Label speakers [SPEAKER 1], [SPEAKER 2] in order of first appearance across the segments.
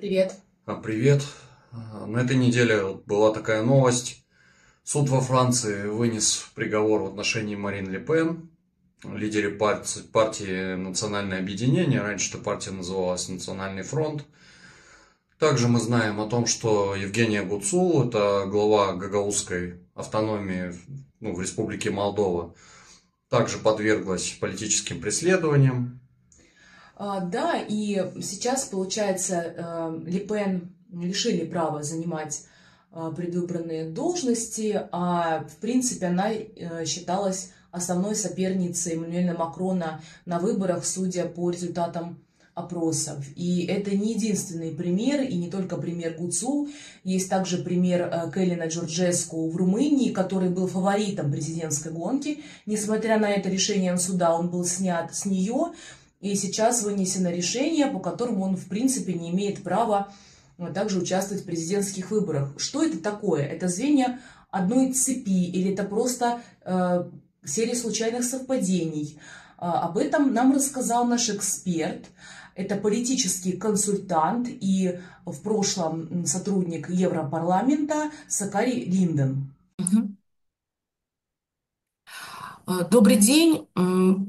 [SPEAKER 1] Привет.
[SPEAKER 2] Привет. На этой неделе была такая новость. Суд во Франции вынес приговор в отношении Марин Ле Пен, лидере партии «Национальное объединение». Раньше эта партия называлась «Национальный фронт». Также мы знаем о том, что Евгения Гуцул, это глава гагаузской автономии, в Республике Молдова, также подверглась политическим преследованиям.
[SPEAKER 1] Да, и сейчас, получается, Ле Пен лишили права занимать предвыборные должности, а в принципе она считалась основной соперницей Эммануэля Макрона на выборах, судя по результатам опросов. И это не единственный пример, и не только пример Гуцул. Есть также пример Кэлина Джорджеску в Румынии, который был фаворитом президентской гонки. Несмотря на это решение суда, он был снят с нее. И сейчас вынесено решение, по которому он, в принципе, не имеет права также участвовать в президентских выборах. Что это такое? Это звенья одной цепи или это просто серия случайных совпадений? Об этом нам рассказал наш эксперт. Это политический консультант и в прошлом сотрудник Европарламента Сакари Линден.
[SPEAKER 3] Добрый день.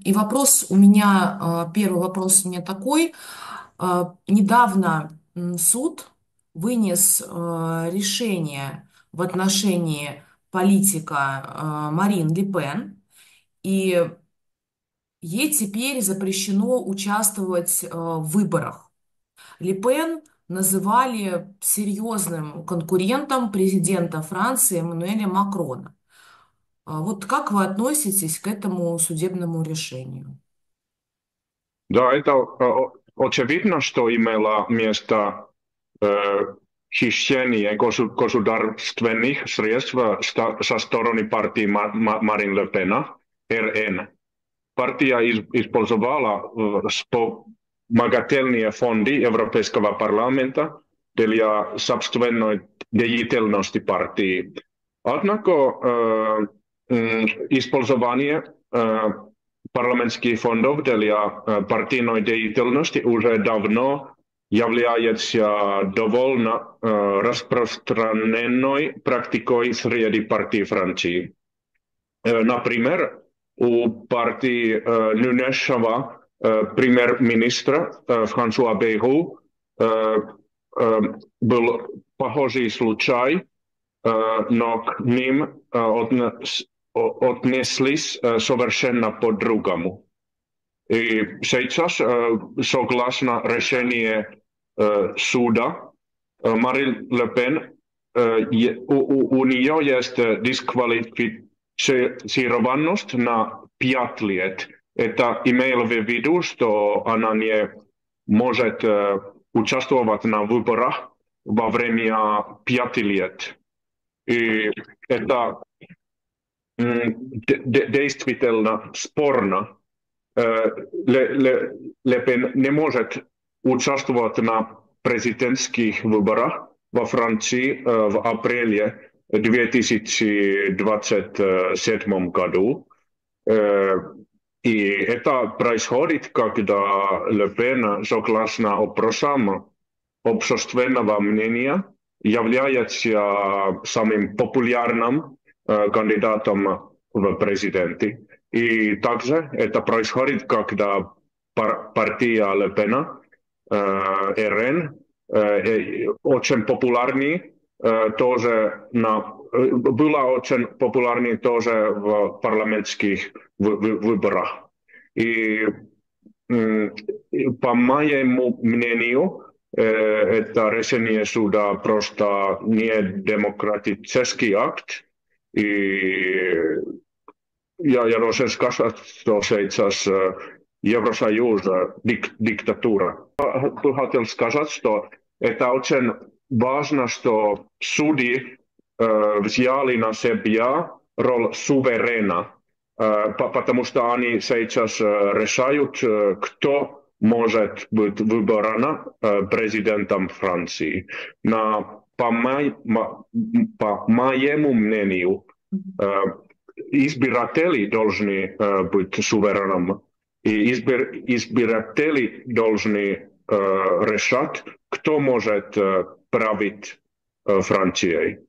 [SPEAKER 3] И вопрос у меня, первый вопрос у меня такой. Недавно суд вынес решение в отношении политика Марин Ле Пен, и ей теперь запрещено участвовать в выборах. Ле Пен называли серьезным конкурентом президента Франции Эммануэля Макрона. Вот как вы относитесь к этому судебному решению?
[SPEAKER 4] Да, это очевидно, что имело место хищение государственных средств со стороны партии Марин Ле Пена, РН. Партия использовала вспомогательные фонды Европейского парламента для собственной деятельности партии. Однако использование парламентских фондов для партийной деятельности уже давно является довольно распространенной практикой среди партий Франции. Например, у партии нынешнего премьер-министра Франсуа Бейру был похожий случай, но к ним отнеслись совершенно по-другому. И сейчас, согласно решению суда, Марин Ле Пен, у нее есть дисквалифицированность на 5 лет. Это имело в виду, что она не может участвовать на выборах во время 5 лет. И это действительно спорно. Ле Пен не может участвовать на президентских выборах во Франции в апреле 2027 году. И это происходит, когда Ле Пен, согласно опросам общественного мнения, является самым популярным кандидатом в президенты. И также это происходит, когда партия Ле Пена, РН, очень популярный тоже была очень популярной тоже в парламентских выборах. И по моему мнению, это решение суда просто не демократический акт. И я должен сказать, что сейчас Евросоюз диктатура. Я хотел сказать, что это очень важно, что судьи взяли на себя роль суверена, потому что они сейчас решают, кто может быть выбран президентом Франции. Но по моему мнению, избиратели должны быть суверенным, и избиратели должны решать, кто может править Францией.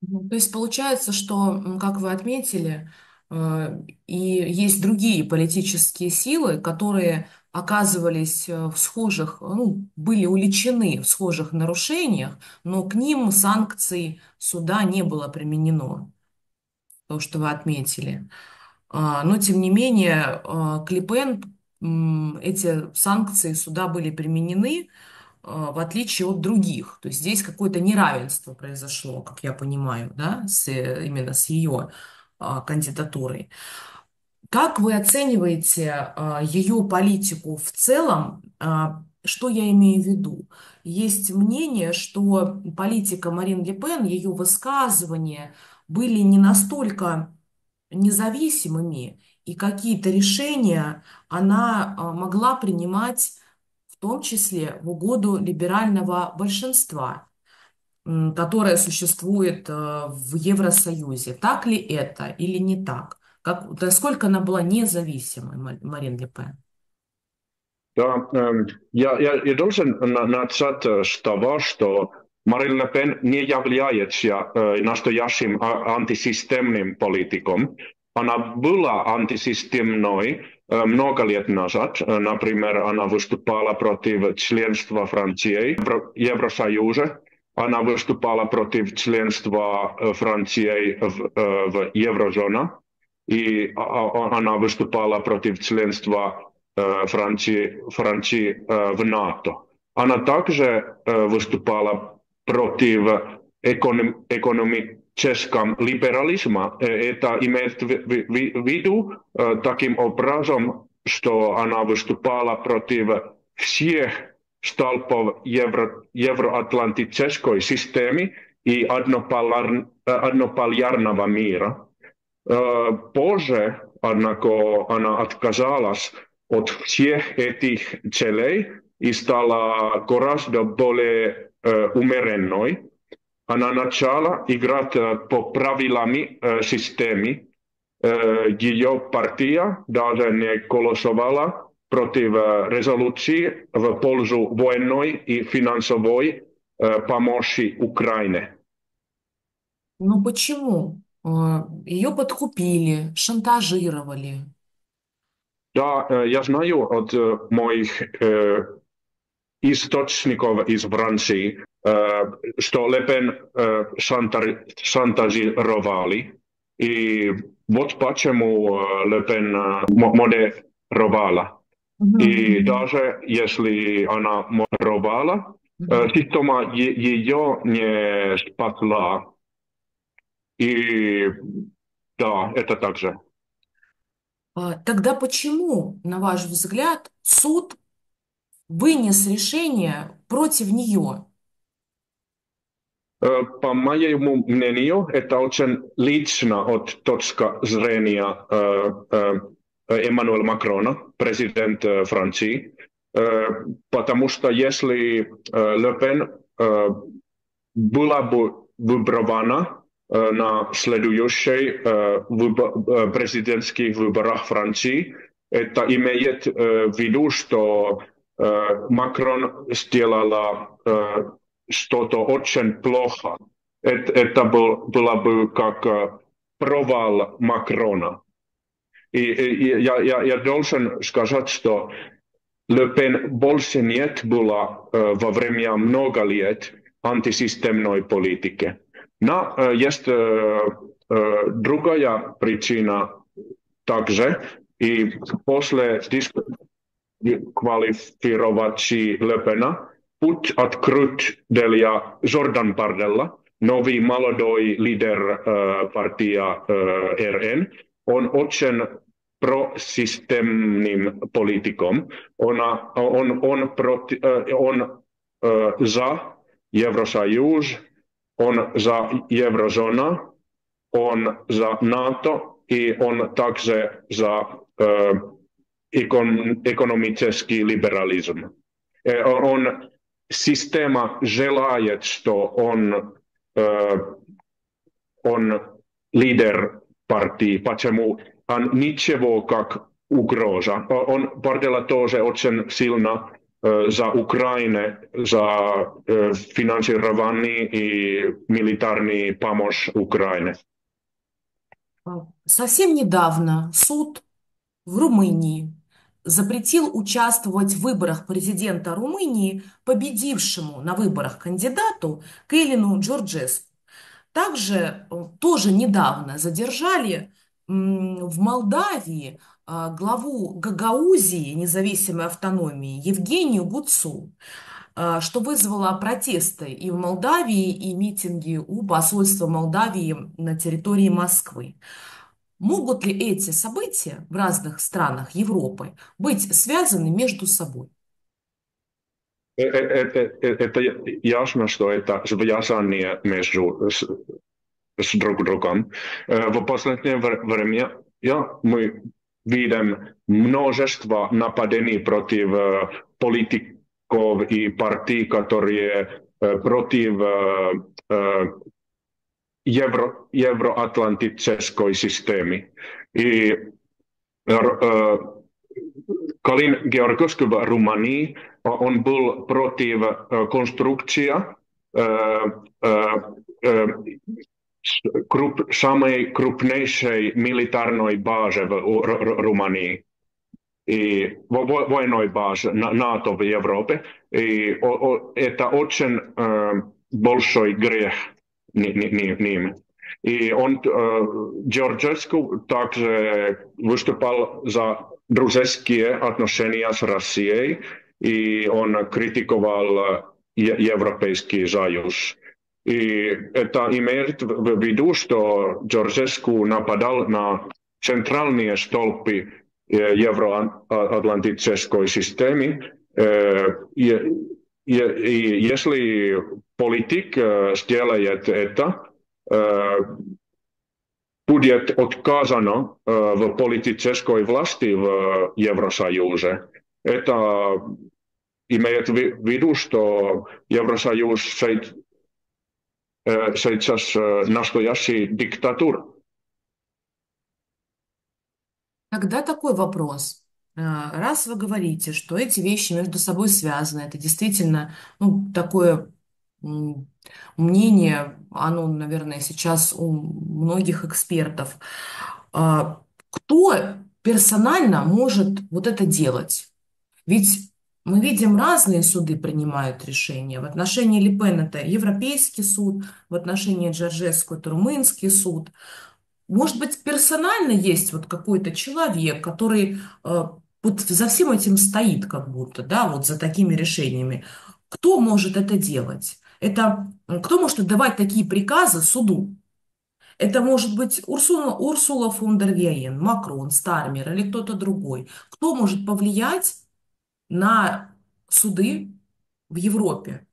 [SPEAKER 3] То есть получается, что, как вы отметили, и есть другие политические силы, которые оказывались в схожих, ну, были уличены в схожих нарушениях, но к ним санкций суда не было применено, то, что вы отметили. Но, тем не менее, к Le Pen эти санкции суда были применены, в отличие от других. То есть здесь какое-то неравенство произошло, как я понимаю, да, именно с ее кандидатурой. Как вы оцениваете ее политику в целом? Что я имею в виду? Есть мнение, что политика Марин Ле Пен, ее высказывания были не настолько независимыми, и какие-то решения она могла принимать в том числе в угоду либерального большинства, которое существует в Евросоюзе. Так ли это или не так? Насколько она была независимой, Марин Ле Пен?
[SPEAKER 4] Да, я должен начать с того, что Марин Ле Пен не является настоящим антисистемным политиком. Она была антисистемной много лет назад. Например, она выступала против членства Франции в Евросоюзе. Она выступала против членства Франции в еврозоне. И она выступала против членства Франции в НАТО. Она также выступала против экономического либерализма. Это имеет в виду таким образом, что она выступала против всех столпов евроатлантической системы и однополярного мира. Позже, однако, она отказалась от всех этих целей и стала гораздо более умеренной. Она начала играть по правилам системы. Ее партия даже не голосовала против резолюции в пользу военной и финансовой помощи Украине.
[SPEAKER 3] Ну почему? Ее подкупили, шантажировали.
[SPEAKER 4] Да, я знаю от моих источников из Франции, что Ле Пен шантажировали. И вот почему Ле Пен модеровала. И даже если она модеровала, система ее не спасла. И да, это так же.
[SPEAKER 3] Тогда почему, на ваш взгляд, суд вынес решение против нее?
[SPEAKER 4] По моему мнению, это очень лично от точки зрения Эммануэля Макрона, президента Франции, потому что если Ле Пен была бы выбрана на следующих президентских выборах Франции, это имеет в виду, что Макрон сделала что-то очень плохо. Это было бы как провал Макрона. И я должен сказать, что Ле Пен больше нет была во время много лет антисистемной политики. Но есть другая причина также. И после дисквалифировки Ле Пена путь открыт для Jordan Bardella, новый молодой лидер партии РН. Он очень просистемным политиком. Он за Евросоюз, он за еврозону, он за НАТО и он также за экономический либерализм. Система желает, что он лидер партии, почему он ничего как ugroza. On Bardella тоже очень сильно за Украину, за финансирование и милитарную помощь Украине.
[SPEAKER 3] Совсем недавно суд в Румынии запретил участвовать в выборах президента Румынии победившему на выборах кандидату Кэлину Джорджеску. Также тоже недавно задержали в Молдавии главу Гагаузии, независимой автономии, Евгению Гуцу, что вызвало протесты и в Молдавии, и митинги у посольства Молдавии на территории Москвы. Могут ли эти события в разных странах Европы быть связаны между собой?
[SPEAKER 4] Это ясно, что это связание между с друг другом. В последнее время мы видим множество нападений против политиков и партий, которые против евроатлантической системы. И Kalin Georgescu в Румынии, он был против конструкции самой крупнейшей милитарной базы в Румынии. И военной базы НАТО в Европе. И это очень большой грех ним. И он, Georgescu, также выступал за дружеские отношения с Россией, и он критиковал Европейский Союз. И это имеет в виду, что Georgescu нападал на центральные столпы евроатлантической системы. И если политик сделает это, будет отказано в политической власти в Евросоюзе. Это имеет в виду, что Евросоюз сейчас настоящий диктатура.
[SPEAKER 3] Тогда такой вопрос. Раз вы говорите, что эти вещи между собой связаны, это действительно, ну, такое мнение, оно, наверное, сейчас у многих экспертов. Кто персонально может вот это делать? Ведь мы видим, разные суды принимают решения. В отношении Ле Пен это Европейский суд, в отношении Джорджеску это Румынский суд. Может быть, персонально есть вот какой-то человек, который вот за всем этим стоит как будто, да, вот за такими решениями. Кто может это делать? Кто может отдавать такие приказы суду? Это может быть Урсула фон дер Лейен, Макрон, Стармер или кто-то другой. Кто может повлиять на суды в Европе,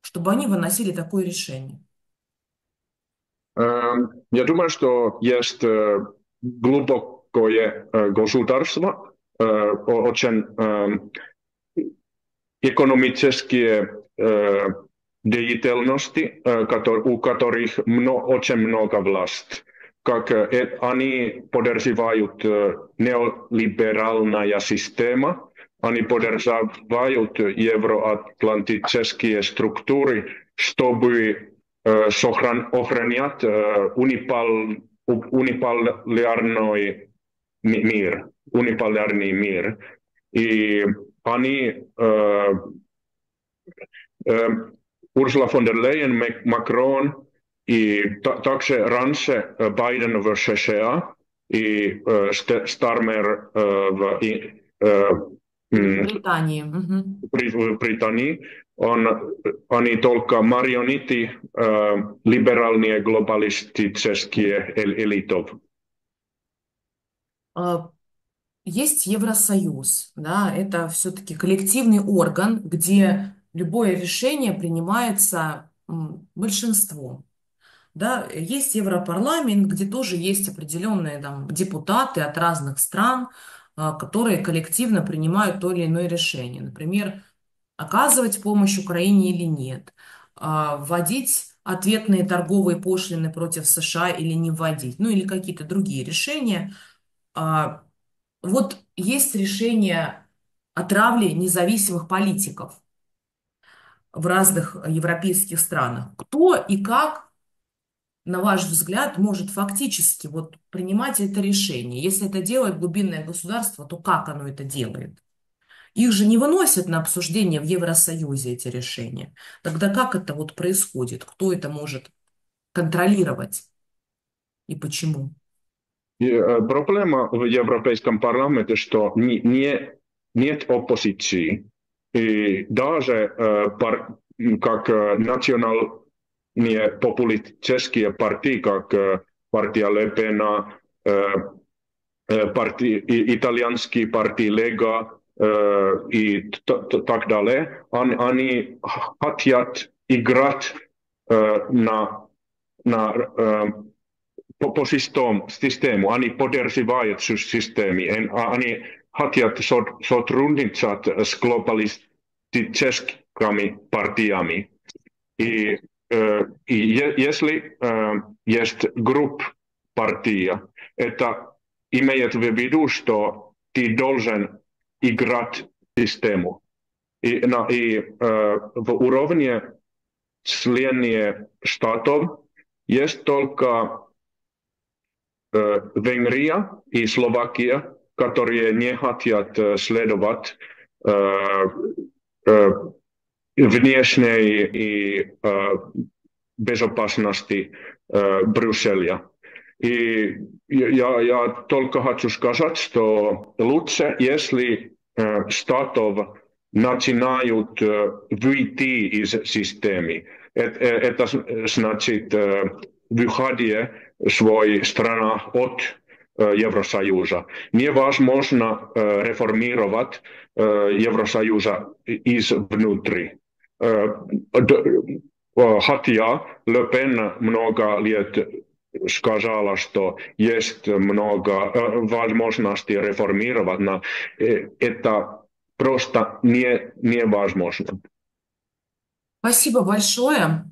[SPEAKER 3] чтобы они выносили такое решение?
[SPEAKER 4] Я думаю, что есть глубокое государство, очень экономические деятельности, у которых очень много власти. Как они поддерживают неолиберальная система, они поддерживают евроатлантические структуры, чтобы охранять униполярный мир. И они, Ursula von der Leyen, Macron и также раньше Байден в США и Стармер в
[SPEAKER 3] Британии.
[SPEAKER 4] Британии, они только марионеты либеральные глобалистические элитов.
[SPEAKER 3] Есть Евросоюз, да, это все-таки коллективный орган, где любое решение принимается большинством. Да, есть Европарламент, где тоже есть определенные там депутаты от разных стран, которые коллективно принимают то или иное решение. Например, оказывать помощь Украине или нет, вводить ответные торговые пошлины против США или не вводить, ну или какие-то другие решения. Вот есть решение о травле независимых политиков в разных европейских странах. Кто и как, на ваш взгляд, может фактически вот принимать это решение? Если это делает глубинное государство, то как оно это делает? Их же не выносят на обсуждение в Евросоюзе, эти решения. Тогда как это вот происходит? Кто это может контролировать и почему?
[SPEAKER 4] Проблема в Европейском парламенте, что нет оппозиции. И даже как национальные популистические партии, как партия Le Pen, итальянский партий Lega и так далее, они хотят играть на по систему, они подерзевают systeemi, они хотят сотрудничать с глобалистическими партиями. И если есть группа партия, это имеет в виду, что ты должен играть систему. И в уровне членов штатов есть только Венгрия и Словакия, которые не хотят следовать внешней и безопасности Брюсселя. И я только хочу сказать, что лучше, если штатов начинают выйти из системы. Это значит выходе своей страны от Евросоюза. Невозможно реформировать Евросоюза изнутри. Хотя Ле Пен много лет сказала, что есть много возможностей реформировать, но это просто невозможно.
[SPEAKER 3] Спасибо большое.